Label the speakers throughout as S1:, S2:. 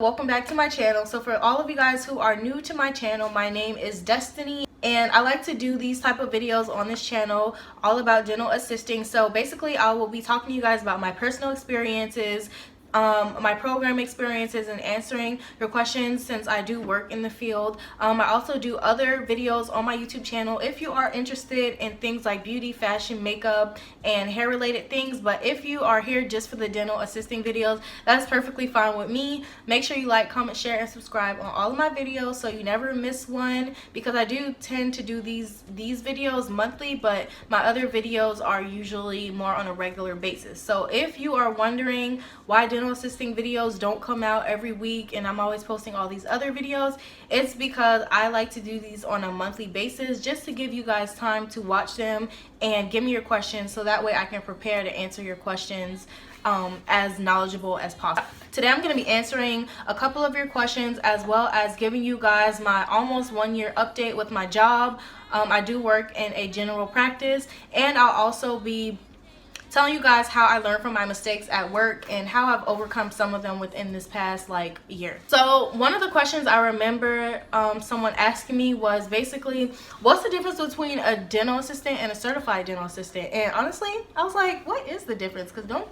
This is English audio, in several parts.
S1: Welcome back to my channel. So for all of you guys who are new to my channel, my name is Destiny and I like to do these type of videos on this channel all about dental assisting. So basically I will be talking to you guys about my personal experiences, my program experiences, and answering your questions since I do work in the field. I also do other videos on my YouTube channel if you are interested in things like beauty, fashion, makeup, and hair related things. But if you are here just for the dental assisting videos, that's perfectly fine with me. Make sure you like, comment, share, and subscribe on all of my videos so you never miss one, because I do tend to do these videos monthly, but my other videos are usually more on a regular basis. So if you are wondering why dental assisting videos don't come out every week and I'm always posting all these other videos, it's because I like to do these on a monthly basis just to give you guys time to watch them and give me your questions so that way I can prepare to answer your questions as knowledgeable as possible. Today I'm going to be answering a couple of your questions as well as giving you guys my almost 1 year update with my job. I do work in a general practice, and I'll also be telling you guys how I learned from my mistakes at work and how I've overcome some of them within this past year. So one of the questions I remember someone asking me was basically, what's the difference between a dental assistant and a certified dental assistant? And honestly, I was like, what is the difference? Because don't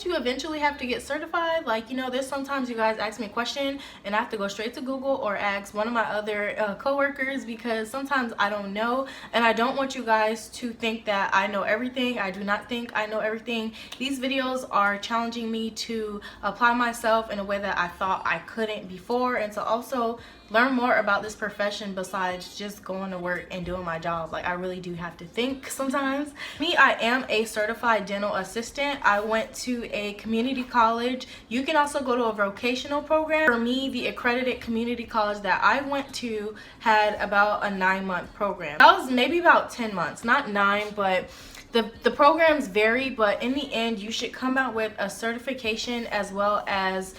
S1: you eventually have to get certified? Like, you know, there's sometimes you guys ask me a question and I have to go straight to Google or ask one of my other co-workers, because sometimes I don't know, and I don't want you guys to think that I know everything. I do not think I know everything. These videos are challenging me to apply myself in a way that I thought I couldn't before, and to also learn more about this profession besides just going to work and doing my job. Like, I really do have to think sometimes. Me, I am a certified dental assistant. I went to a community college. You can also go to a vocational program. For me, the accredited community college that I went to had about a 9-month program. That was maybe about 10 months, not 9, but the programs vary, but in the end you should come out with a certification as well as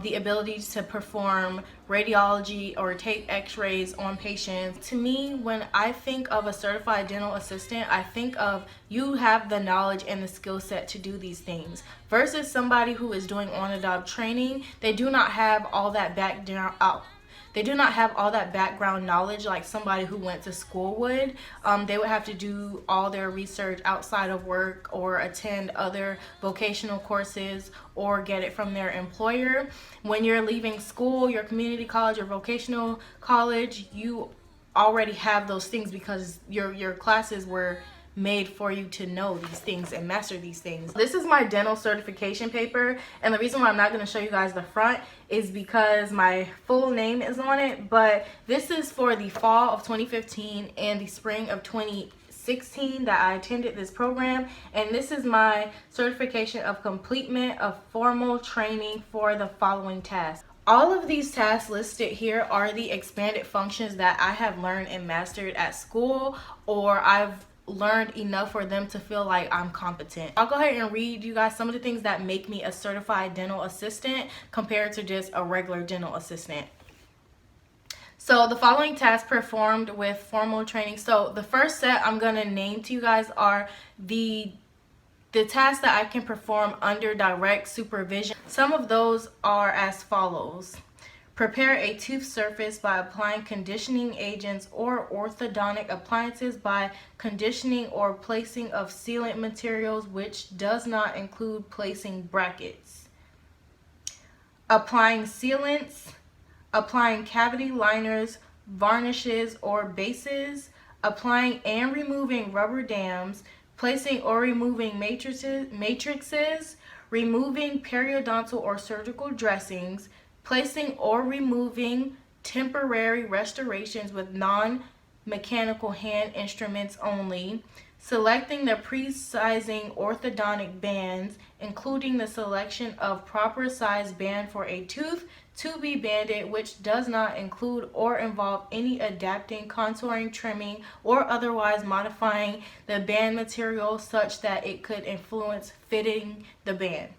S1: the ability to perform radiology or take x-rays on patients. To me, when I think of a certified dental assistant, I think of you have the knowledge and the skill set to do these things versus somebody who is doing on-the-job training. They do not have all that background knowledge like somebody who went to school would. They would have to do all their research outside of work or attend other vocational courses or get it from their employer. When you're leaving school, your community college or vocational college, you already have those things because your classes were made for you to know these things and master these things. This is my dental certification paper, and the reason why I'm not going to show you guys the front is because my full name is on it, but this is for the fall of 2015 and the spring of 2016 that I attended this program, and this is my certification of completion of formal training for the following tasks. All of these tasks listed here are the expanded functions that I have learned and mastered at school, or I've learned enough for them to feel like I'm competent. I'll go ahead and read you guys some of the things that make me a certified dental assistant compared to just a regular dental assistant. So the following tasks performed with formal training. So the first set I'm going to name to you guys are the tasks that I can perform under direct supervision. Some of those are as follows. Prepare a tooth surface by applying conditioning agents or orthodontic appliances by conditioning or placing of sealant materials, which does not include placing brackets. Applying sealants, applying cavity liners, varnishes, or bases, applying and removing rubber dams, placing or removing matrices, removing periodontal or surgical dressings, placing or removing temporary restorations with non-mechanical hand instruments only, selecting the precising orthodontic bands, including the selection of proper size band for a tooth to be banded, which does not include or involve any adapting, contouring, trimming, or otherwise modifying the band material such that it could influence fitting the band.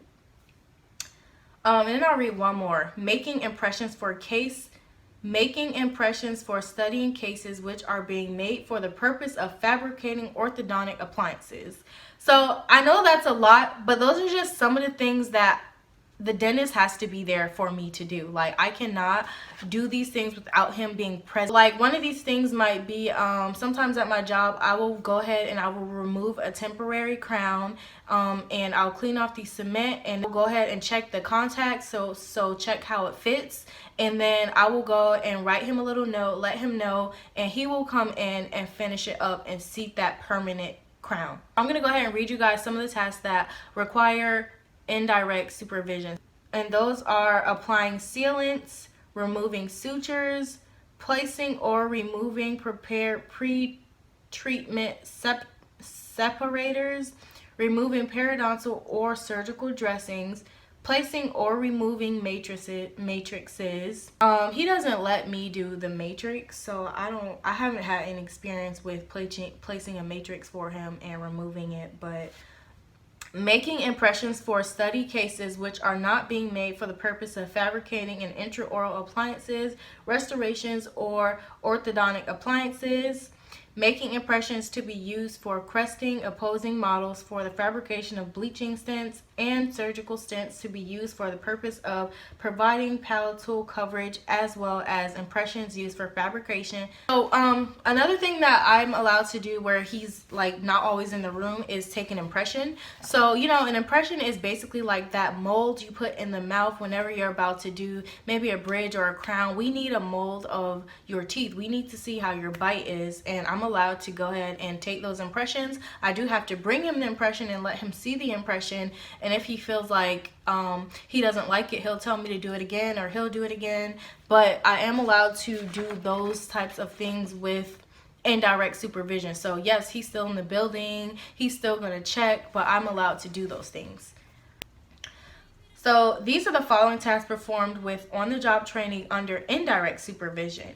S1: And then I'll read one more. Making impressions for studying cases which are being made for the purpose of fabricating orthodontic appliances. So I know that's a lot, but those are just some of the things that the dentist has to be there for me to do. Like, I cannot do these things without him being present. Like, one of these things might be sometimes at my job I will go ahead and I will remove a temporary crown, and I'll clean off the cement and go ahead and check the contacts, so check how it fits, and then I will go and write him a little note, let him know, and he will come in and finish it up and seat that permanent crown. I'm gonna go ahead and read you guys some of the tasks that require indirect supervision, and those are applying sealants, removing sutures, placing or removing prepared pre-treatment separators, removing periodontal or surgical dressings, placing or removing matrices. He doesn't let me do the matrix, so I haven't had any experience with placing a matrix for him and removing it. But making impressions for study cases which are not being made for the purpose of fabricating an intraoral appliances, restorations, or orthodontic appliances. Making impressions to be used for cresting opposing models for the fabrication of bleaching stents, and surgical stents to be used for the purpose of providing palatal coverage, as well as impressions used for fabrication. So another thing that I'm allowed to do where he's like not always in the room is take an impression. So, you know, an impression is basically like that mold you put in the mouth whenever you're about to do maybe a bridge or a crown. We need a mold of your teeth. We need to see how your bite is, and I'm allowed to go ahead and take those impressions. I do have to bring him the impression and let him see the impression, and if he feels like he doesn't like it, he'll tell me to do it again, or he'll do it again. But I am allowed to do those types of things with indirect supervision. So yes, he's still in the building, he's still going to check, but I'm allowed to do those things. So these are the following tasks performed with on-the-job training under indirect supervision: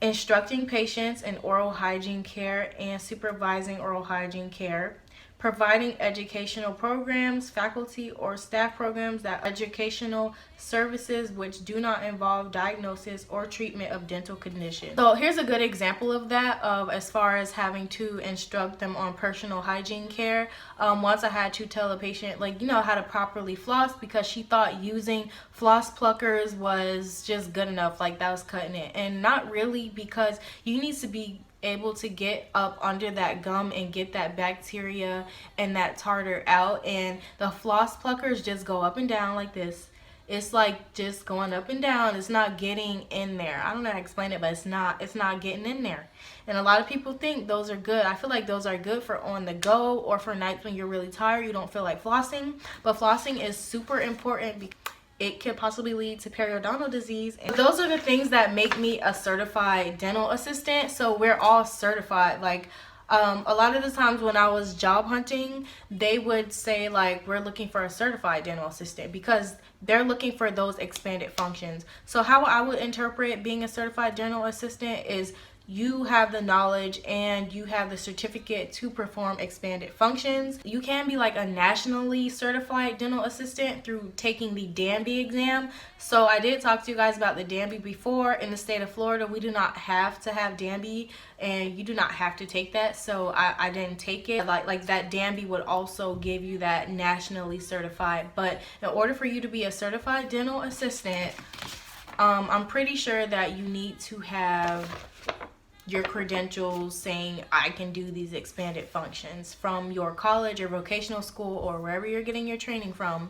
S1: instructing patients in oral hygiene care and supervising oral hygiene care, providing educational programs, faculty or staff programs that educational services which do not involve diagnosis or treatment of dental conditions. So here's a good example of that, as far as having to instruct them on personal hygiene care. Once I had to tell a patient, like, you know, how to properly floss, because she thought using floss pluckers was just good enough, like that was cutting it, and not really, because you need to be able to get up under that gum and get that bacteria and that tartar out, and the floss pluckers just go up and down like this. It's like just going up and down. It's not getting in there. I don't know how to explain it, but it's not getting in there. And a lot of people think those are good. I feel like those are good for on the go or for nights when you're really tired, you don't feel like flossing. But flossing is super important because it could possibly lead to periodontal disease. And those are the things that make me a certified dental assistant. So we're all certified. Like, a lot of the times when I was job hunting, they would say like, we're looking for a certified dental assistant, because they're looking for those expanded functions. So how I would interpret being a certified dental assistant is you have the knowledge and you have the certificate to perform expanded functions. You can be like a nationally certified dental assistant through taking the DANBY exam. So I did talk to you guys about the DANBY before. In the state of Florida, we do not have to have DANBY, and you do not have to take that. So I didn't take it. Like that DANBY would also give you that nationally certified. But in order for you to be a certified dental assistant, I'm pretty sure that you need to have your credentials saying I can do these expanded functions from your college or vocational school or wherever you're getting your training from.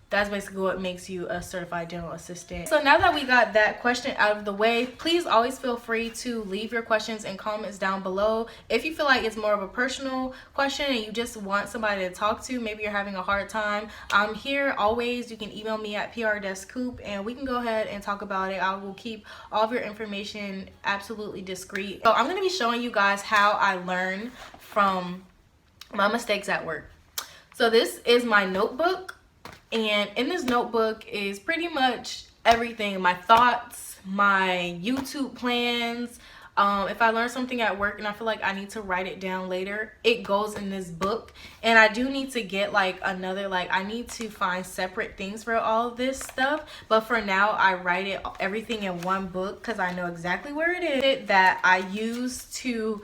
S1: That's basically what makes you a certified dental assistant. So now that we got that question out of the way, please always feel free to leave your questions and comments down below. If you feel like it's more of a personal question and you just want somebody to talk to, maybe you're having a hard time, I'm here always. You can email me at prdeskcoop and we can go ahead and talk about it. I will keep all of your information absolutely discreet. So I'm going to be showing you guys how I learn from my mistakes at work. So this is my notebook. And in this notebook is pretty much everything, my thoughts, my YouTube plans. If I learn something at work and I feel like I need to write it down later, it goes in this book. And I do need to get like another, like I need to find separate things for all of this stuff. But for now, I write everything in one book because I know exactly where it is that I use to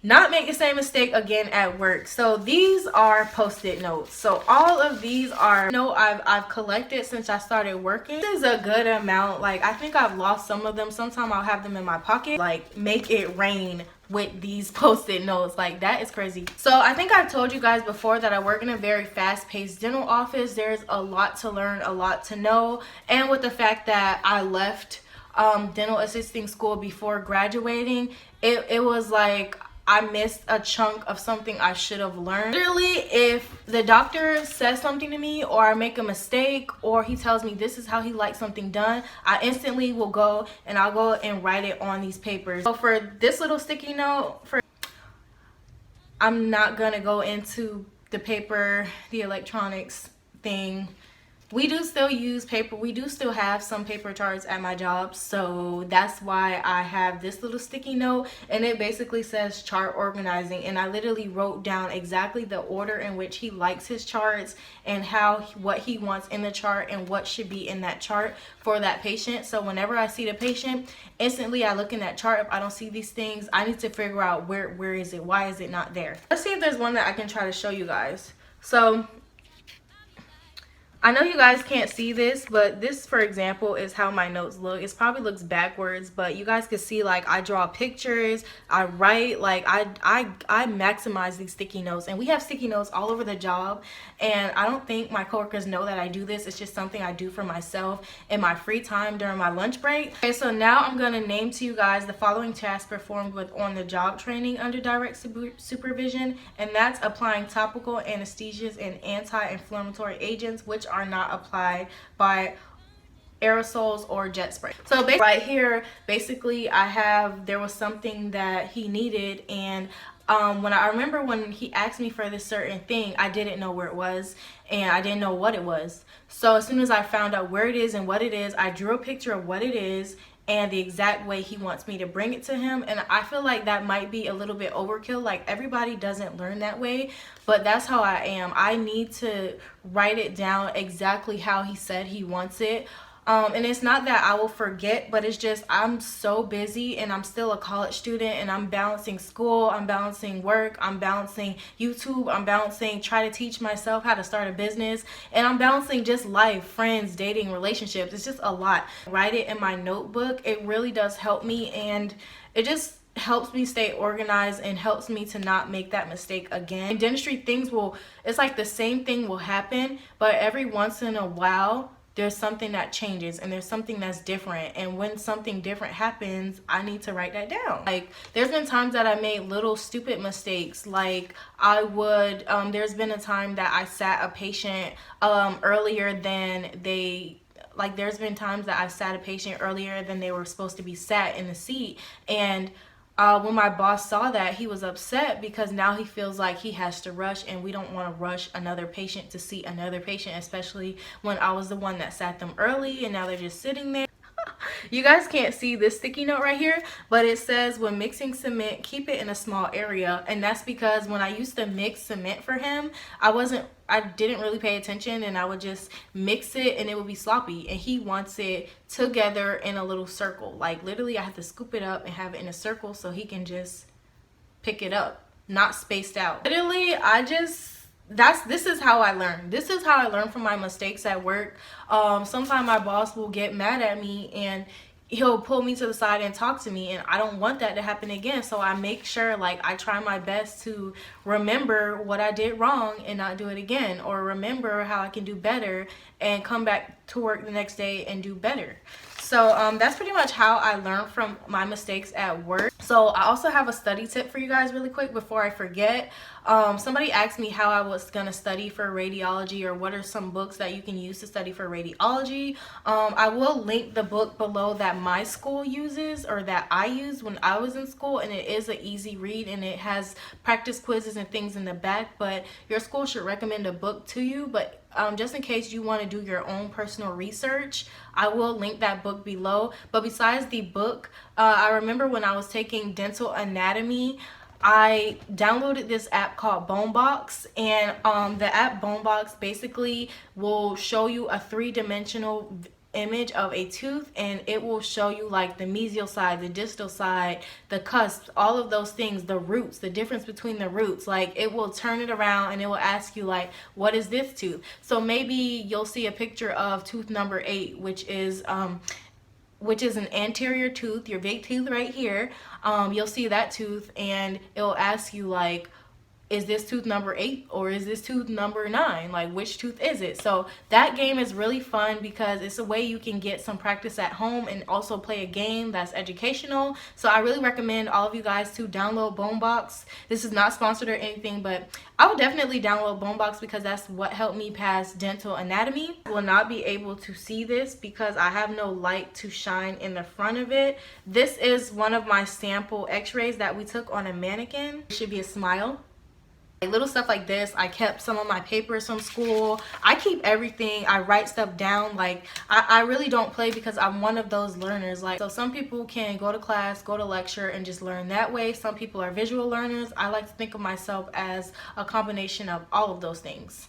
S1: not make the same mistake again at work. So these are post-it notes. So all of these are I've collected since I started working. This is a good amount. Like, I think I've lost some of them. Sometimes I'll have them in my pocket. Like, make it rain with these post-it notes. Like, that is crazy. So I think I've told you guys before that I work in a very fast-paced dental office. There's a lot to learn, a lot to know. And with the fact that I left dental assisting school before graduating, it was like I missed a chunk of something I should have learned. Literally, if the doctor says something to me, or I make a mistake, or he tells me this is how he likes something done, I instantly will go and I'll go and write it on these papers. So for this little sticky note, I'm not gonna go into the paper, the electronics thing. We do still use paper. We do still have some paper charts at my job. So that's why I have this little sticky note, and it basically says chart organizing. And I literally wrote down exactly the order in which he likes his charts, and what he wants in the chart, and what should be in that chart for that patient. So whenever I see the patient, instantly I look in that chart. If I don't see these things, I need to figure out where is it? Why is it not there? Let's see if there's one that I can try to show you guys. So I know you guys can't see this, but this, for example, is how my notes look. It probably looks backwards, but you guys can see, like, I draw pictures, I write, like, I maximize these sticky notes. And we have sticky notes all over the job, and I don't think my coworkers know that I do this. It's just something I do for myself in my free time during my lunch break. Okay, so now I'm going to name to you guys the following tasks performed with on-the-job training under direct supervision, and that's applying topical anesthesias and anti-inflammatory agents, which are not applied by aerosols or jet spray. So basically right here, basically there was something that he needed, and when I remember when he asked me for this certain thing, I didn't know where it was, and I didn't know what it was. So as soon as I found out where it is and what it is, I drew a picture of what it is and the exact way he wants me to bring it to him. And I feel like that might be a little bit overkill. Like, everybody doesn't learn that way, but that's how I am. I need to write it down exactly how he said he wants it. And it's not that I will forget, but it's just I'm so busy, and I'm still a college student, and I'm balancing school, I'm balancing work, I'm balancing YouTube, I'm balancing try to teach myself how to start a business, and I'm balancing just life, friends, dating, relationships. It's just a lot. Write it in my notebook. It really does help me, and it just helps me stay organized and helps me to not make that mistake again. In dentistry, it's like the same thing will happen, but every once in a while there's something that changes, and there's something that's different. And when something different happens, I need to write that down. Like, there's been times that I made little stupid mistakes. Like, there's been a time that I sat a patient earlier than there's been times that I've sat a patient earlier than they were supposed to be sat in the seat. And when my boss saw that, he was upset, because now he feels like he has to rush, and we don't want to rush another patient to see another patient, especially when I was the one that sat them early and now they're just sitting there. You guys can't see this sticky note right here, but it says, when mixing cement, keep it in a small area. And that's because when I used to mix cement for him, I didn't really pay attention, and I would just mix it and it would be sloppy. And he wants it together in a little circle. Like, literally I have to scoop it up and have it in a circle so he can just pick it up, not spaced out. Literally, this is how I learn. This is how I learn from my mistakes at work. Sometimes my boss will get mad at me, and he'll pull me to the side and talk to me, and I don't want that to happen again. So I make sure, like, I try my best to remember what I did wrong and not do it again, or remember how I can do better and come back to work the next day and do better. So that's pretty much how I learned from my mistakes at work. So I also have a study tip for you guys really quick before I forget. Somebody asked me how I was going to study for radiology, or what are some books that you can use to study for radiology. I will link the book below that my school uses, or that I used when I was in school, and it is an easy read, and it has practice quizzes and things in the back, but your school should recommend a book to you. But just in case you want to do your own personal research, I will link that book below. But besides the book, I remember when I was taking dental anatomy, I downloaded this app called BoneBox, and the app BoneBox basically will show you a three-dimensional image of a tooth, and it will show you like the mesial side, the distal side, the cusp, all of those things, the roots, the difference between the roots. Like it will turn it around and it will ask you like, what is this tooth? So maybe you'll see a picture of tooth number 8, which is an anterior tooth, your big tooth right here. You'll see that tooth and it'll ask you like, is this tooth number 8 or is this tooth number 9? Like, which tooth is it? So that game is really fun because it's a way you can get some practice at home and also play a game that's educational. So I really recommend all of you guys to download BoneBox. This is not sponsored or anything, but I would definitely download BoneBox because that's what helped me pass dental anatomy. I will not be able to see this because I have no light to shine in the front of it. This is one of my sample x-rays that we took on a mannequin. It should be a smile. Little stuff like this. I kept some of my papers from school. I keep everything. I write stuff down. Like I really don't play because I'm one of those learners. Like, so some people can go to class, go to lecture and just learn that way. Some people are visual learners. I like to think of myself as a combination of all of those things.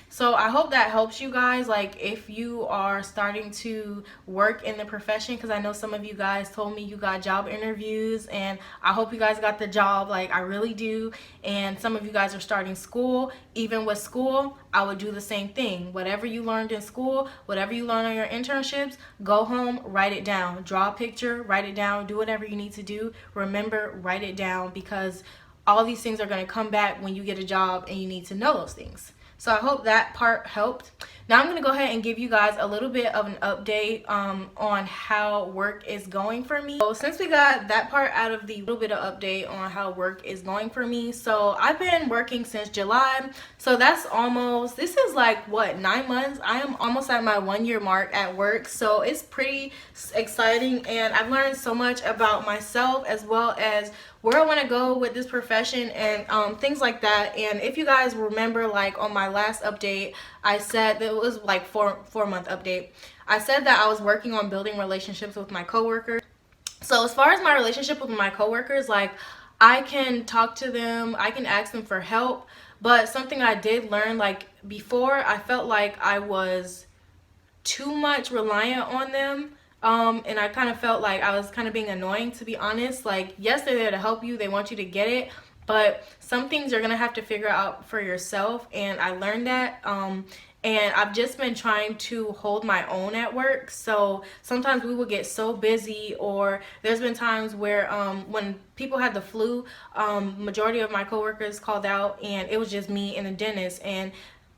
S1: So I hope that helps you guys, like if you are starting to work in the profession, because I know some of you guys told me you got job interviews, and I hope you guys got the job. Like I really do. And some of you guys are starting school. Even with school, I would do the same thing. Whatever you learned in school, whatever you learn on your internships, go home, write it down, draw a picture, write it down, do whatever you need to do. Remember, write it down, because all these things are going to come back when you get a job and you need to know those things. So I hope that part helped. Now I'm going to go ahead and give you guys a little bit of an update on how work is going for me. So since we got that part out of the little bit of update on how work is going for me. So I've been working since July. So that's almost, this is like what, 9 months? I am almost at my 1-year mark at work. So it's pretty exciting, and I've learned so much about myself as well as where I want to go with this profession and things like that. And if you guys remember, like on my last update, I said that it was like 4-month update. I said that I was working on building relationships with my coworkers. So as far as my relationship with my coworkers, like I can talk to them, I can ask them for help. But something I did learn, like before, I felt like I was too much reliant on them. And I kind of felt like I was kind of being annoying, to be honest. Like, yes, they're there to help you. They want you to get it. But some things you're going to have to figure out for yourself. And I learned that. And I've just been trying to hold my own at work. So sometimes we will get so busy, or there's been times where when people had the flu, majority of my coworkers called out and it was just me and the dentist. And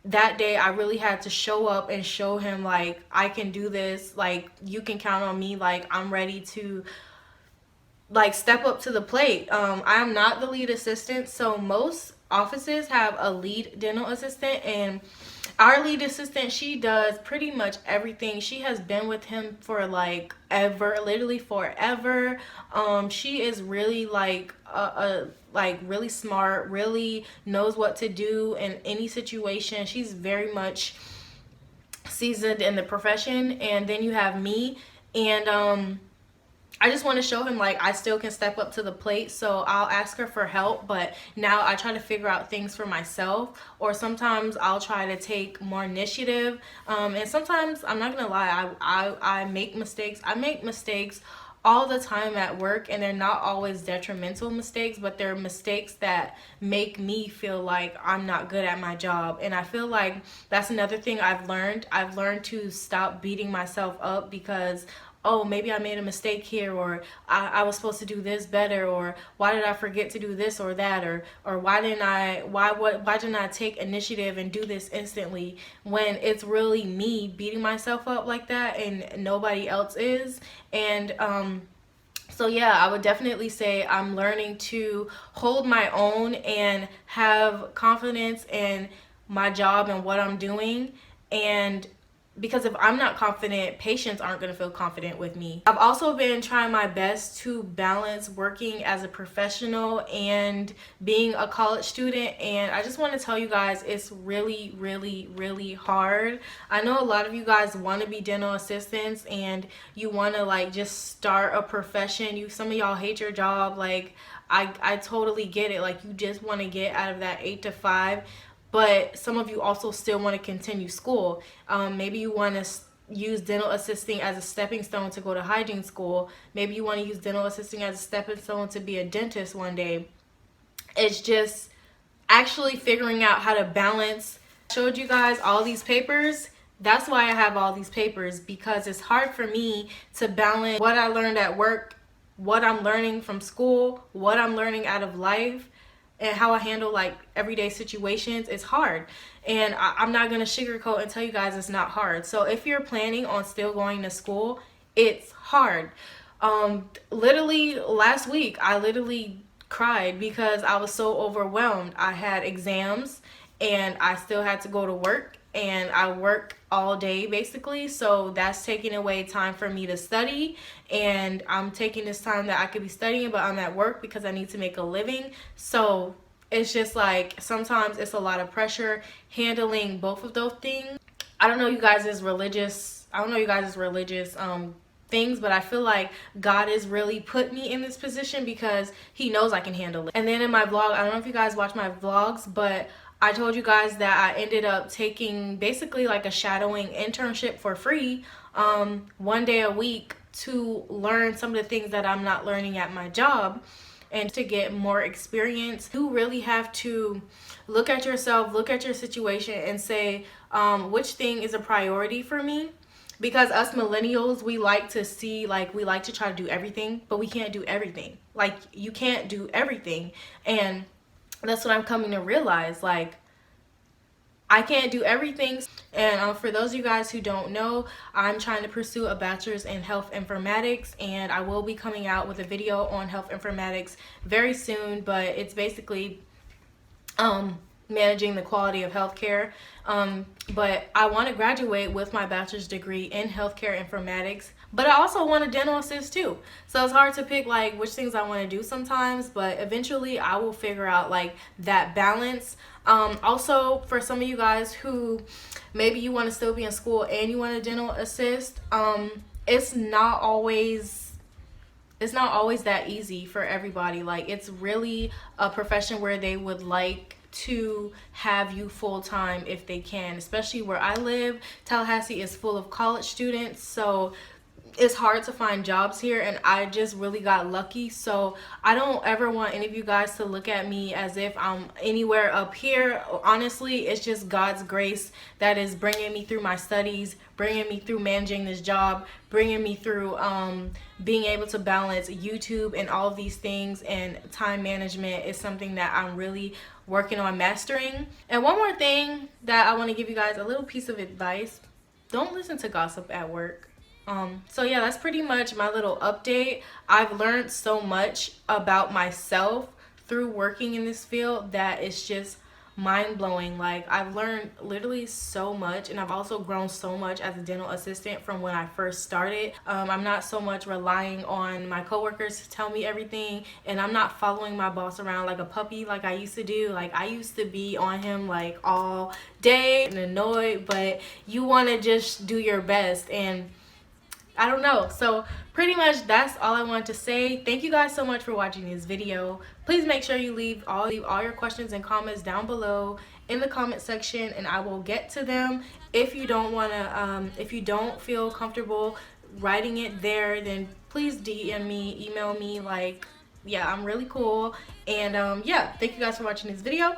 S1: that day I really had to show up and show him like, I can do this, like you can count on me, like I'm ready to like step up to the plate. I am not the lead assistant, so most offices have a lead dental assistant, and our lead assistant, she does pretty much everything. She has been with him for like ever, literally forever. She is really like like really smart, really knows what to do in any situation. She's very much seasoned in the profession. And then you have me, and I just want to show him like I still can step up to the plate. So I'll ask her for help, but now I try to figure out things for myself, or sometimes I'll try to take more initiative. And sometimes, I'm not gonna lie, I make mistakes. I make mistakes all the time at work, and they're not always detrimental mistakes, but they're mistakes that make me feel like I'm not good at my job. And I feel like that's another thing I've learned. I've learned to stop beating myself up because, oh, maybe I made a mistake here, or I was supposed to do this better, or why did I forget to do this or that, or why didn't I take initiative and do this instantly, when it's really me beating myself up like that and nobody else is. And so yeah, I would definitely say I'm learning to hold my own and have confidence in my job and what I'm doing. And because if I'm not confident, patients aren't going to feel confident with me. I've also been trying my best to balance working as a professional and being a college student. And I just want to tell you guys, it's really, really, really hard. I know a lot of you guys want to be dental assistants and you want to like just start a profession. Some of y'all hate your job. Like I totally get it. Like you just want to get out of that 8 to 5. But some of you also still want to continue school. Maybe you want to use dental assisting as a stepping stone to go to hygiene school. Maybe you want to use dental assisting as a stepping stone to be a dentist one day. It's just actually figuring out how to balance. I showed you guys all these papers. That's why I have all these papers, because it's hard for me to balance what I learned at work, what I'm learning from school, what I'm learning out of life, and how I handle like everyday situations. It's hard, and I'm not gonna sugarcoat and tell you guys it's not hard. So if you're planning on still going to school, it's hard. Literally last week I literally cried because I was so overwhelmed. I had exams and I still had to go to work, and I work all day basically, so that's taking away time for me to study, and I'm taking this time that I could be studying, but I'm at work because I need to make a living. So it's just like sometimes it's a lot of pressure handling both of those things. I don't know you guys is religious things, but I feel like God has really put me in this position because he knows I can handle it. And then in my vlog, I don't know if you guys watch my vlogs, but I told you guys that I ended up taking basically like a shadowing internship for free, 1 day a week, to learn some of the things that I'm not learning at my job and to get more experience. You really have to look at yourself, look at your situation, and say which thing is a priority for me. Because us millennials, we like to see, like, we like to try to do everything, but we can't do everything. Like, you can't do everything. And that's what I'm coming to realize. Like, I can't do everything. And for those of you guys who don't know, I'm trying to pursue a bachelor's in health informatics, and I will be coming out with a video on health informatics very soon. But it's basically managing the quality of healthcare. But I want to graduate with my bachelor's degree in healthcare informatics, but I also want to dental assist too. So it's hard to pick like which things I want to do sometimes, but eventually I will figure out like that balance. Also, for some of you guys who maybe you want to still be in school and you want to dental assist, it's not always that easy for everybody. Like, it's really a profession where they would like to have you full-time if they can, especially where I live. Tallahassee is full of college students, so it's hard to find jobs here, and I just really got lucky. So I don't ever want any of you guys to look at me as if I'm anywhere up here. Honestly, it's just God's grace that is bringing me through my studies, bringing me through managing this job, bringing me through being able to balance YouTube and all of these things. And time management is something that I'm really working on mastering. And one more thing that I want to give you guys, a little piece of advice: don't listen to gossip at work. So yeah, that's pretty much my little update. I've learned so much about myself through working in this field that it's just mind-blowing. Like, I've learned literally so much, and I've also grown so much as a dental assistant from when I first started. I'm not so much relying on my coworkers to tell me everything, and I'm not following my boss around like a puppy like I used to do. Like, I used to be on him like all day and annoyed, but you want to just do your best, and I don't know. So pretty much that's all I wanted to say. Thank you guys so much for watching this video. Please make sure you leave all your questions and comments down below in the comment section, and I will get to them. If you don't want to, if you don't feel comfortable writing it there, then please DM me, email me. Like, yeah, I'm really cool. And yeah, thank you guys for watching this video.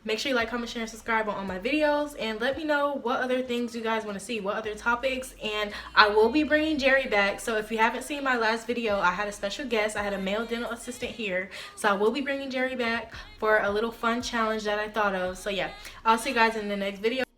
S1: Make sure you like, comment, share, and subscribe on all my videos, and let me know what other things you guys want to see, what other topics. And I will be bringing Jerry back. So if you haven't seen my last video, I had a special guest. I had a male dental assistant here, so I will be bringing Jerry back for a little fun challenge that I thought of. So yeah, I'll see you guys in the next video.